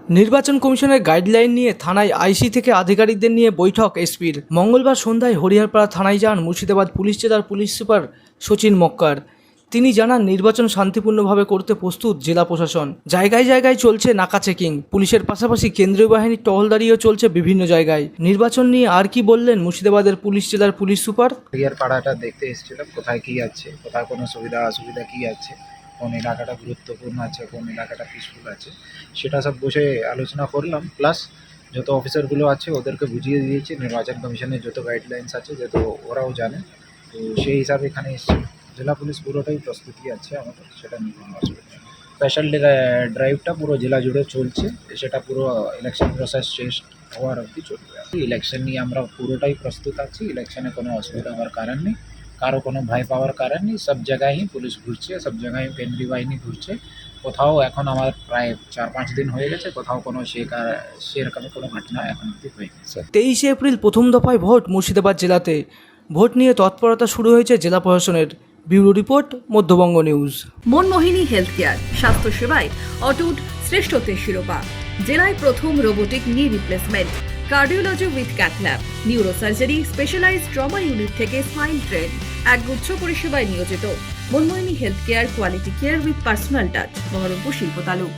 নির্বাচন কমিশনের গাইডলাইন নিয়ে থানায় আইসি থেকে আধিকারিকদের নিয়ে বৈঠক এসপির। মঙ্গলবার সন্ধ্যায় হরিহরপাড়া থানায় যান মুর্শিদাবাদ পুলিশ জেলার পুলিশ সুপার শচীন মক্কার। তিনি জানান, নির্বাচন শান্তিপূর্ণভাবে করতে প্রস্তুত জেলা প্রশাসন। জায়গায় জায়গায় চলছে নাকা চেকিং। পুলিশের পাশাপাশি কেন্দ্রীয় বাহিনীর টহলদারিও চলছে বিভিন্ন জায়গায়। নির্বাচন নিয়ে আর কি বললেন মুর্শিদাবাদের পুলিশ জেলার পুলিশ সুপার। হরিহরপাড়াটা দেখতে এসেছিলাম, কোথায় কি আছে, কোথায় কোনো সুবিধা অসুবিধা কি আছে, কোন এলাকাটা গুরুত্বপূর্ণ আছে, কোন এলাকাটা পিসফুল আছে, সেটা সব বসে আলোচনা করলাম। প্লাস যত অফিসারগুলো আছে ওদেরকে বুঝিয়ে দিয়েছি নির্বাচন কমিশনের যত গাইডলাইন্স আছে, যত ওরাও জানে। তো সেই হিসাবে এখানে এসেছি। জেলা পুলিশ পুরোটাই প্রস্তুতি আছে আমাদের, সেটা নিয়ে কোনো অসুবিধা নেই। স্পেশাল ড্রাইভটা পুরো জেলা জুড়ে চলছে, সেটা পুরো ইলেকশন প্রসেস শেষ হওয়ার অবধি চলবে। ইলেকশন নিয়ে আমরা পুরোটাই প্রস্তুত আছি। ইলেকশনে কোনো অসুবিধা হওয়ার কারণ নেই, কারো কোনো ভয় পাওয়ার কারণ নেই। সব জায়গায় পুলিশ ঘুরছে, সব জায়গায় কেন্দ্রীয় বাহিনী ঘুরছে। কোথাও এখন আমার প্রায় 4-5 দিন হয়ে গেছে, কোথাও কোনো সেরকম কোনো ঘটনা এখন অবধি হয়নি। 23 এপ্রিল প্রথম দফায় ভোট মুর্শিদাবাদ জেলাতে। ভোট নিয়ে তৎপরতা শুরু হয়েছে জেলা প্রশাসনের। Bureau report, Madhyabanga news. Manmohini health care, স্বাস্থ্য সেবায় অটুট শ্রেষ্ঠত্বের শিরোপা। জেলায় প্রথম robotic knee replacement, cardiology with cath lab, neurosurgery, specialised trauma unit থেকে স্মাইল ট্রেন, একগুচ্ছ পরিষেবায় নিয়োজিত। Manmohini health care, quality care with personal touch, Berhampore শিল্প তালুক।